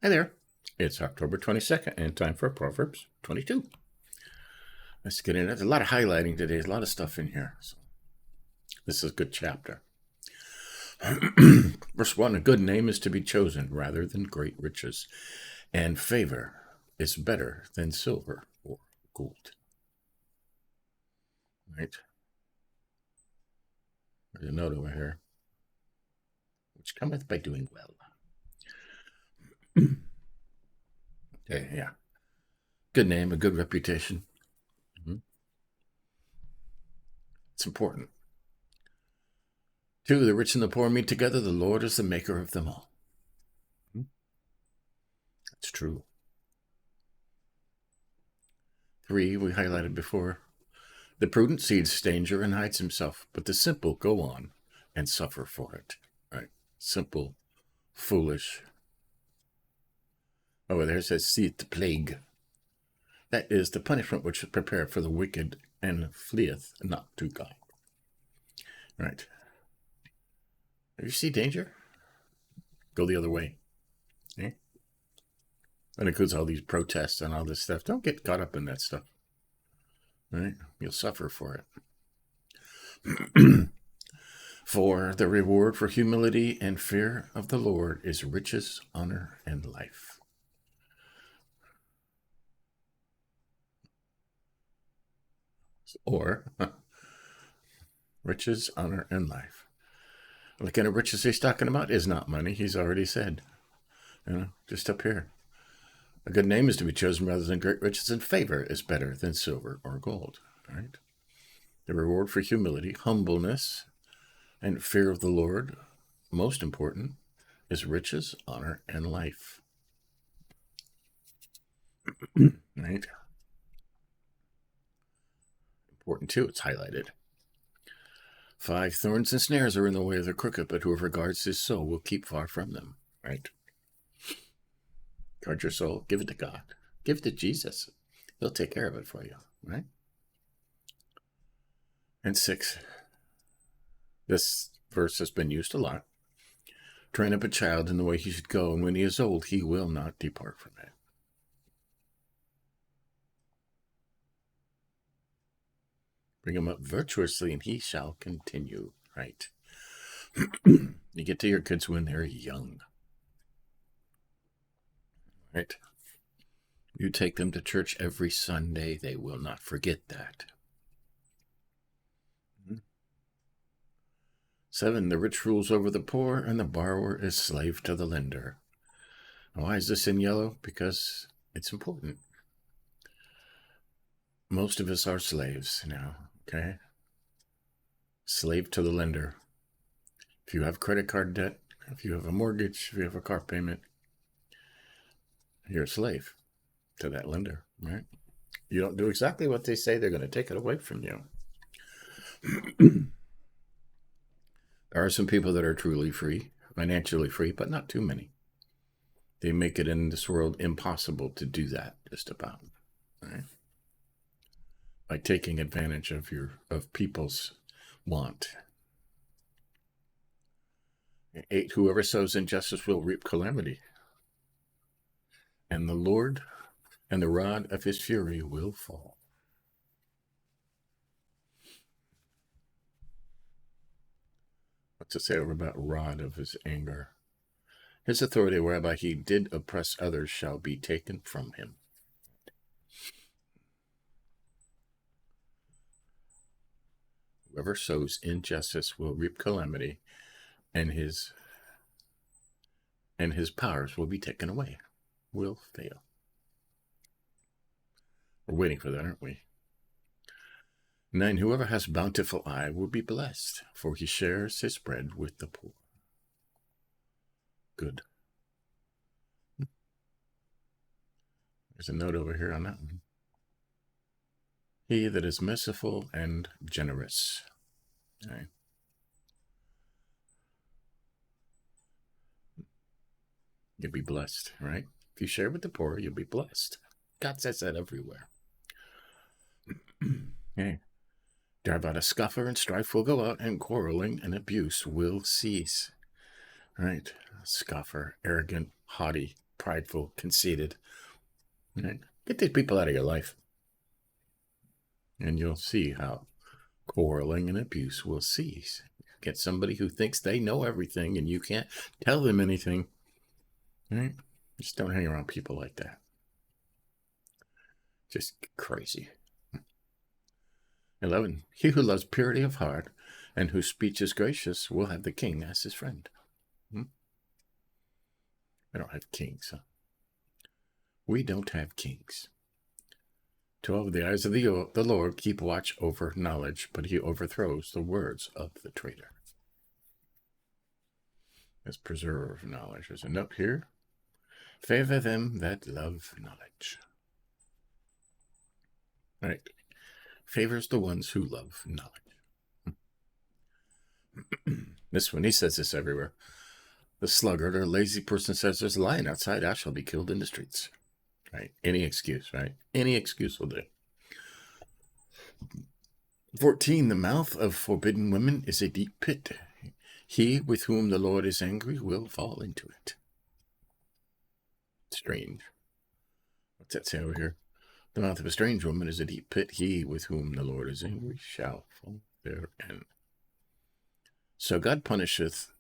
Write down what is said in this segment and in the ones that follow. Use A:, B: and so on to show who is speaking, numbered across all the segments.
A: Hi there. It's October 22nd and time for Proverbs 22. Let's get in it. There's a lot of highlighting today. There's a lot of stuff in here. So this is a good chapter. Verse 1, a good name is to be chosen rather than great riches, and favor is better than silver or gold. Right? There's a note over here. Which cometh by doing well. Okay, yeah. Good name, a good reputation. It's important. 2, the rich and the poor meet together. The Lord is the maker of them all. That's true. 3, we highlighted before. The prudent sees danger and hides himself, but the simple go on and suffer for it. Right? Simple, foolish. Over there it says, seeth the plague. That is the punishment which is prepared for the wicked and fleeth not to God. Right. If you see danger, go the other way. Okay? That includes all these protests and all this stuff. Don't get caught up in that stuff. Right? You'll suffer for it. For the reward for humility and fear of the Lord is riches, honor, and life. Or riches, honor, and life. The kind of riches he's talking about is not money. He's already said. Just up here. A good name is to be chosen rather than great riches, and favor is better than silver or gold. Right? The reward for humility, humbleness, and fear of the Lord, most important, is riches, honor, and life. Right? Important too, it's highlighted. 5, thorns and snares are in the way of the crooked, but whoever guards his soul will keep far from them. Right? Guard your soul, give it to God. Give it to Jesus. He'll take care of it for you. Right? And 6, this verse has been used a lot. Train up a child in the way he should go, and when he is old, he will not depart from it. Bring him up virtuously, and he shall continue. Right? You get to your kids when they're young. Right? You take them to church every Sunday, they will not forget that. 7, the rich rules over the poor, and the borrower is slave to the lender. Why is this in yellow? Because it's important. Most of us are slaves now, okay? Slave to the lender. If you have credit card debt, if you have a mortgage, if you have a car payment, you're a slave to that lender, right? You don't do exactly what they say, they're going to take it away from you. There are some people that are truly free, financially free, but not too many. They make it in this world impossible to do that, just about, right? By taking advantage of people's want. 8, whoever sows injustice will reap calamity, and the Lord and the rod of his fury will fall. What's it say over about rod of his anger? His authority whereby he did oppress others shall be taken from him. Whoever sows injustice will reap calamity, and his powers will be taken away, will fail. We're waiting for that, aren't we? 9, whoever has bountiful eye will be blessed, for he shares his bread with the poor. Good. There's a note over here on that one. He that is merciful and generous. Right. You'll be blessed, right? If you share with the poor, you'll be blessed. God says that everywhere. Okay. Drive out a scoffer, and strife will go out, and quarreling and abuse will cease. Right? Scoffer, arrogant, haughty, prideful, conceited. Right? Get these people out of your life. And you'll see how quarreling and abuse will cease. Get somebody who thinks they know everything and you can't tell them anything. Right? Just don't hang around people like that. Just crazy. 11. He who loves purity of heart and whose speech is gracious will have the king as his friend. I don't have kings. Huh? We don't have kings. 12. The eyes of the Lord keep watch over knowledge, but he overthrows the words of the traitor. Let's preserve knowledge. There's a note here. Favor them that love knowledge. All right. Favors the ones who love knowledge. This one, he says this everywhere. The sluggard or lazy person says, there's a lion outside, I shall be killed in the streets. Right? Any excuse, right? Any excuse will do. 14. The mouth of forbidden women is a deep pit. He with whom the Lord is angry will fall into it. Strange. What's that say over here? The mouth of a strange woman is a deep pit. He with whom the Lord is angry shall fall therein. So God punisheth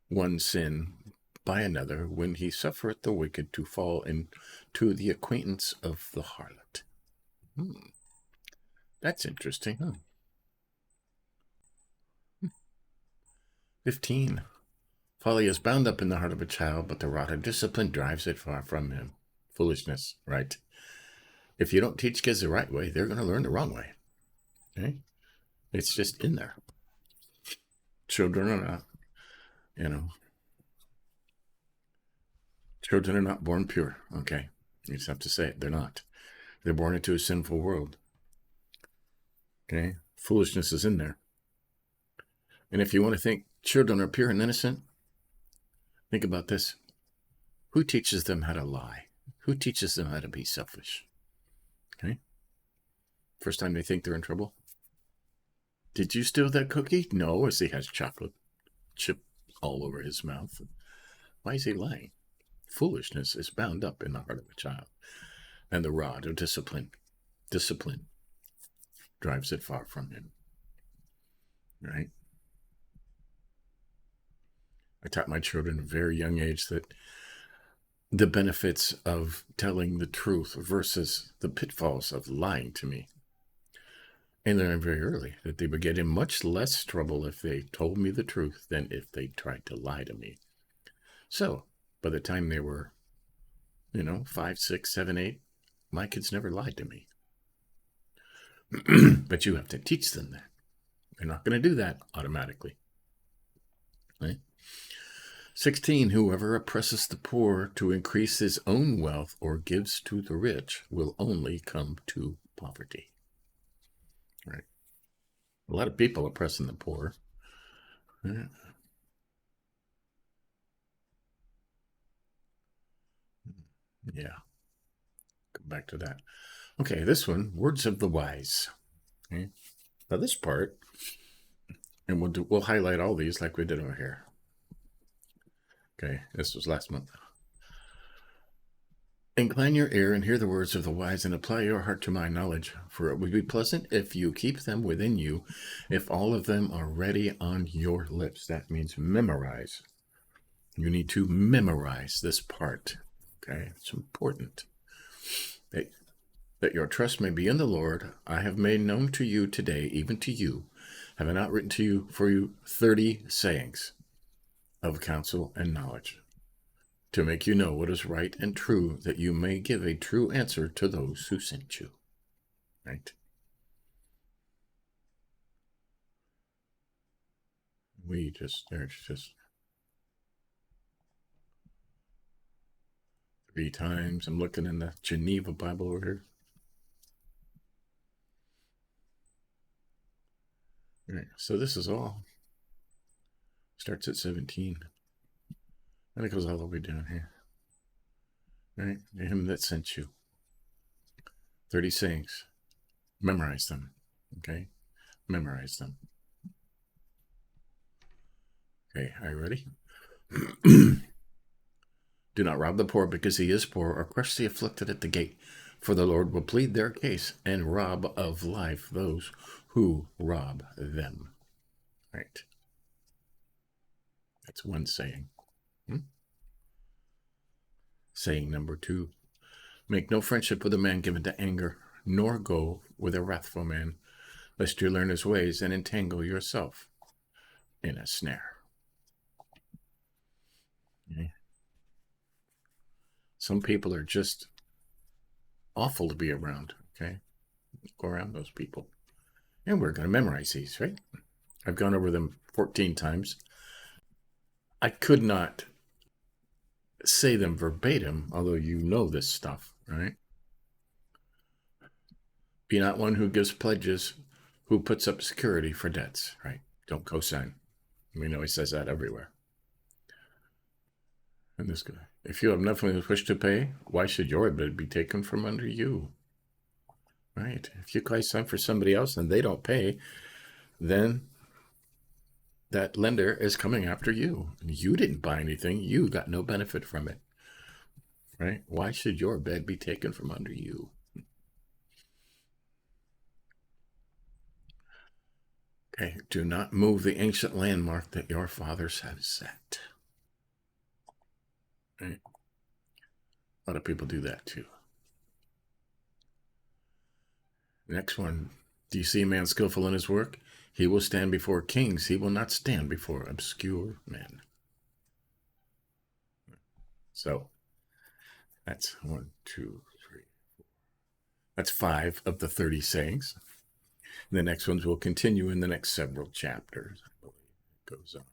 A: one sin by another when he suffereth the wicked to fall into the acquaintance of the harlot. That's interesting, huh? 15. Folly is bound up in the heart of a child, but the rod of discipline drives it far from him. Foolishness, right? If you don't teach kids the right way, they're going to learn the wrong way. Okay? It's just in there. Children are not, children are not born pure, okay? You just have to say it. They're not. They're born into a sinful world. Okay? Foolishness is in there. And if you want to think children are pure and innocent, think about this. Who teaches them how to lie? Who teaches them how to be selfish? Okay? First time they think they're in trouble. Did you steal that cookie? No, as he has chocolate chip all over his mouth. Why is he lying? Foolishness is bound up in the heart of a child. And the rod of discipline drives it far from him. Right? I taught my children at a very young age that the benefits of telling the truth versus the pitfalls of lying to me. And learned very early that they would get in much less trouble if they told me the truth than if they tried to lie to me. So, by the time they were, 5, 6, 7, 8, my kids never lied to me. But you have to teach them that. They're not going to do that automatically. Right? 16. Whoever oppresses the poor to increase his own wealth or gives to the rich will only come to poverty. Right? A lot of people oppressing the poor. Yeah. Come back to that. Okay, this one, words of the wise. Okay. Now this part, and we'll highlight all these like we did over here. Okay, this was last month. Incline your ear and hear the words of the wise, and apply your heart to my knowledge, for it would be pleasant if you keep them within you, if all of them are ready on your lips. That means memorize. You need to memorize this part. Okay, it's important. That your trust may be in the Lord. I have made known to you today, even to you, have I not written to you for you 30 sayings of counsel and knowledge, to make you know what is right and true, that you may give a true answer to those who sent you. Right? There's just 3 times. I'm looking in the Geneva Bible over here. All right, so this is all. Starts at 17. And it goes all the way down here. Right? Him that sent you. 30 sayings. Memorize them. Okay? Memorize them. Okay, are you ready? Do not rob the poor because he is poor, or crush the afflicted at the gate. For the Lord will plead their case and rob of life those who rob them. Right. That's one saying. Saying number 2. Make no friendship with a man given to anger, nor go with a wrathful man, lest you learn his ways and entangle yourself in a snare. Okay. Some people are just awful to be around, okay? Go around those people. And we're going to memorize these, right? I've gone over them 14 times. I could not say them verbatim, although you know this stuff, right? Be not one who gives pledges, who puts up security for debts, right? Don't co-sign. We know he says that everywhere. And this guy, if you have nothing to wish to pay, why should your bed be taken from under you? Right? If you co-sign for somebody else and they don't pay, then that lender is coming after you. You didn't buy anything. You got no benefit from it. Right? Why should your bed be taken from under you? Okay, do not move the ancient landmark that your fathers have set. Right? A lot of people do that too. Next one. Do you see a man skillful in his work? He will stand before kings. He will not stand before obscure men. So that's 1, 2, 3, 4. That's 5 of the 30 sayings. And the next ones will continue in the next several chapters. I believe it goes on.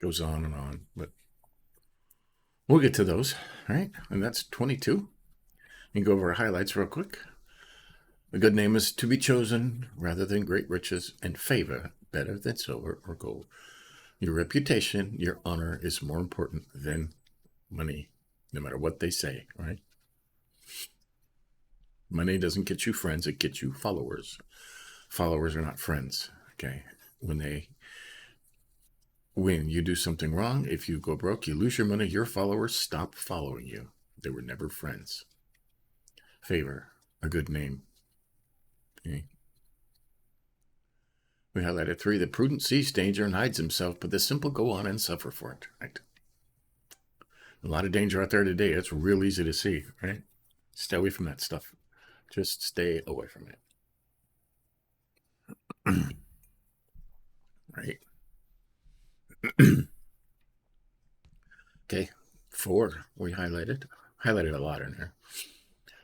A: Goes on and on, but we'll get to those, right? And that's 22. You can go over our highlights real quick. A good name is to be chosen rather than great riches, and favor better than silver or gold. Your reputation, your honor is more important than money, no matter what they say, right? Money doesn't get you friends, it gets you followers. Followers are not friends, okay? When you do something wrong, if you go broke, you lose your money, your followers stop following you. They were never friends. Favor, a good name. Okay. We highlighted 3. The prudent sees danger and hides himself, but the simple go on and suffer for it, right? A lot of danger out there today. It's real easy to see, right? Stay away from that stuff. Just stay away from it. Right? Okay, 4 we highlighted a lot in here.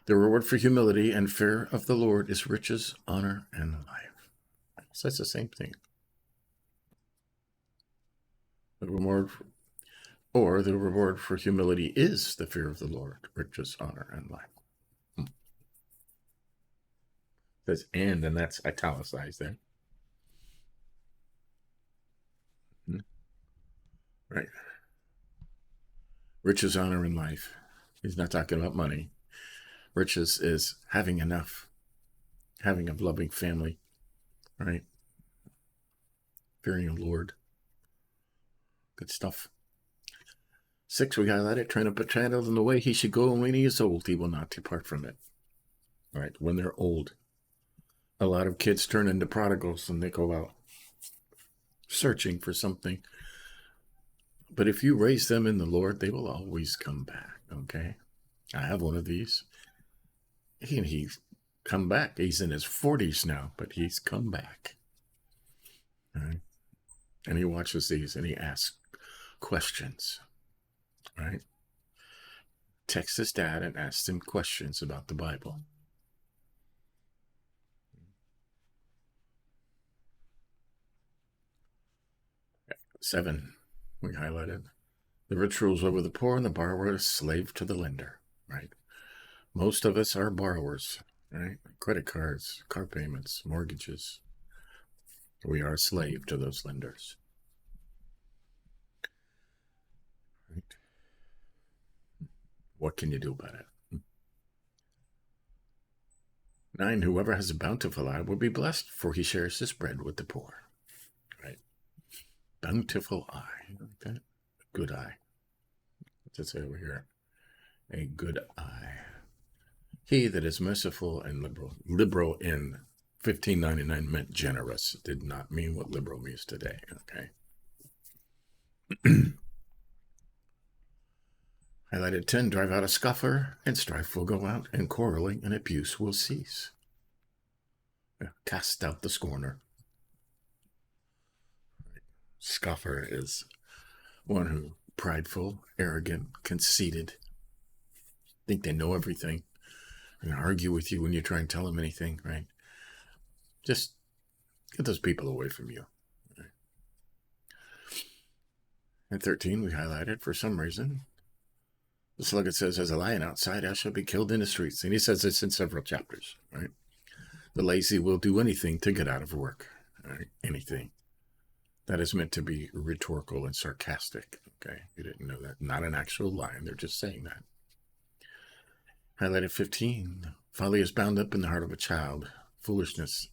A: The reward for humility and fear of the Lord is riches, honor, and life. So that's the same thing. The reward for humility is the fear of the Lord, riches, honor, and life. It says and that's italicized there. Right. Riches, honor, and life. He's not talking about money. Riches is having enough, having a loving family, right? Fearing the Lord. Good stuff. 6, we highlighted, train up a child in the way he should go, and when he is old, he will not depart from it. Right? When they're old. A lot of kids turn into prodigals and they go out searching for something. But if you raise them in the Lord, they will always come back, okay? I have one of these. He's come back. He's in his 40s now, but he's come back. Right? And he watches these and he asks questions, right? Texts his dad and asks him questions about the Bible. 7, we highlighted. The rich rules over the poor, and the borrower is slave to the lender, right? Most of us are borrowers, right? Credit cards, car payments, mortgages. We are a slave to those lenders. Right? What can you do about it? 9, whoever has a bountiful eye will be blessed, for he shares his bread with the poor. Right? bountiful eye. Like that? Good eye. What's it say over here? A good eye. He that is merciful and liberal. Liberal in 1599 meant generous. It did not mean what liberal means today. Okay. Highlighted 10, drive out a scoffer, and strife will go out, and quarreling and abuse will cease. Cast out the scorner. Scoffer is one who prideful, arrogant, conceited, think they know everything, and argue with you when you try and tell them anything, right? Just get those people away from you. Right? And 13, we highlighted for some reason. The sluggard says, as a lion outside, I shall be killed in the streets. And he says this in several chapters, right? The lazy will do anything to get out of work, right? Anything. That is meant to be rhetorical and sarcastic, okay? You didn't know that. Not an actual lion. They're just saying that. Highlighted 15. Folly is bound up in the heart of a child. Foolishness.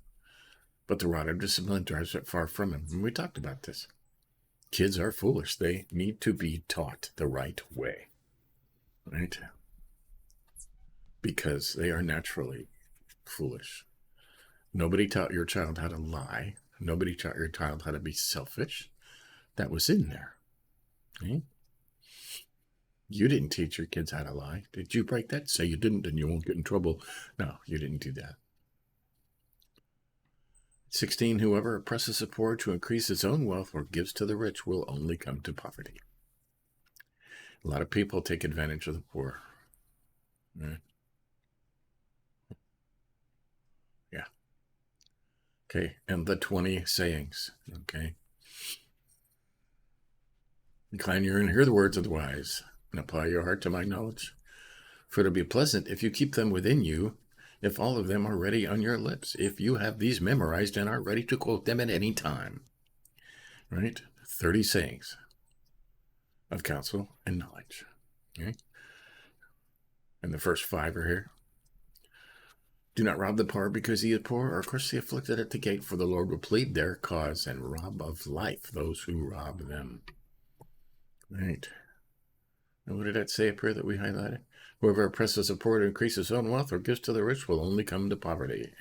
A: But the rod of discipline drives it far from him. And we talked about this. Kids are foolish. They need to be taught the right way. Right? Because they are naturally foolish. Nobody taught your child how to lie. Nobody taught your child how to be selfish. That was in there. Okay? You didn't teach your kids how to lie. Did you break that? Say you didn't and you won't get in trouble. No, you didn't do that. 16, whoever oppresses the poor to increase his own wealth or gives to the rich will only come to poverty. A lot of people take advantage of the poor. Right? Yeah. Okay, and the 20 sayings. Okay. Incline your ear and hear the words of the wise, and apply your heart to my knowledge. For it'll be pleasant if you keep them within you, if all of them are ready on your lips, if you have these memorized and are ready to quote them at any time. Right? 30 sayings of counsel and knowledge. Okay? And the first 5 are here. Do not rob the poor because he is poor, or curse the afflicted at the gate, for the Lord will plead their cause and rob of life those who rob them. Right. And what did that say up here that we highlighted? Whoever oppresses the poor to increase his own wealth or gives to the rich will only come to poverty.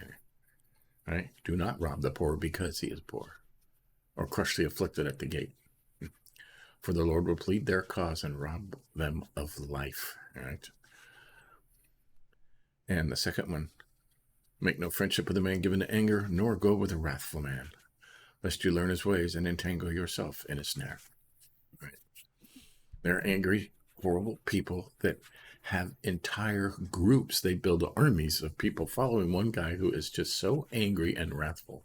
A: Right? Do not rob the poor because he is poor, or crush the afflicted at the gate. For the Lord will plead their cause and rob them of life. Right? And the second one, make no friendship with a man given to anger, nor go with a wrathful man, lest you learn his ways and entangle yourself in a snare. Right? They're angry, horrible people that have entire groups. They build armies of people following one guy who is just so angry and wrathful.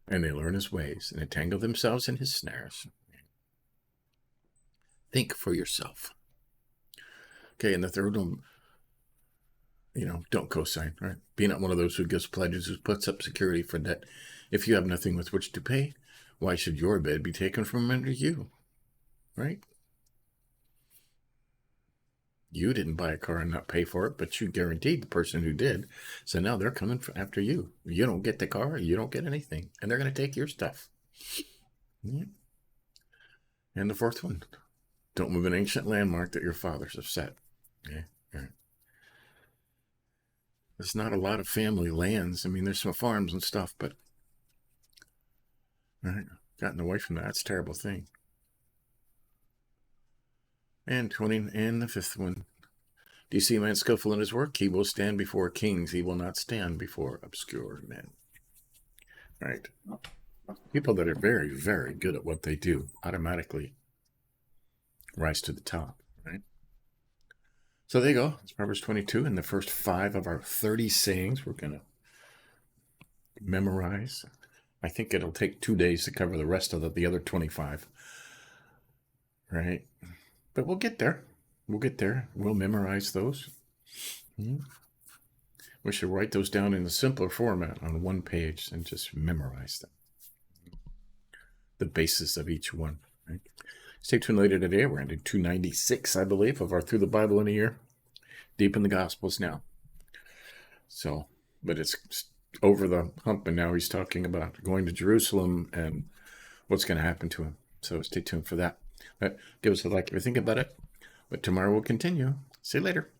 A: And they learn his ways and entangle themselves in his snares. Think for yourself. Okay, and the third one, don't co-sign, right? Be not one of those who gives pledges, who puts up security for debt. If you have nothing with which to pay, why should your bed be taken from under you? Right? You didn't buy a car and not pay for it, but you guaranteed the person who did. So now they're coming after you. You don't get the car, you don't get anything. And they're going to take your stuff. Yeah. And the fourth one, don't move an ancient landmark that your fathers have set. Okay? Right. There's not a lot of family lands. I mean, there's some farms and stuff, but right, gotten away from that. That's a terrible thing. And 20, and the fifth one. Do you see a man skillful in his work? He will stand before kings. He will not stand before obscure men. Right? People that are very, very good at what they do automatically rise to the top. Right? So there you go. It's Proverbs 22, and the first 5 of our 30 sayings we're going to memorize. I think it'll take 2 days to cover the rest of the other 25. Right? But we'll get there. We'll get there. We'll memorize those. We should write those down in a simpler format on one page and just memorize them. The basis of each one. Right? Stay tuned later today. We're into 296, I believe, of our Through the Bible in a Year. Deep in the Gospels now. So, but it's over the hump, and now he's talking about going to Jerusalem and what's going to happen to him. So stay tuned for that. But give us a like if you think about it. But tomorrow we'll continue. See you later.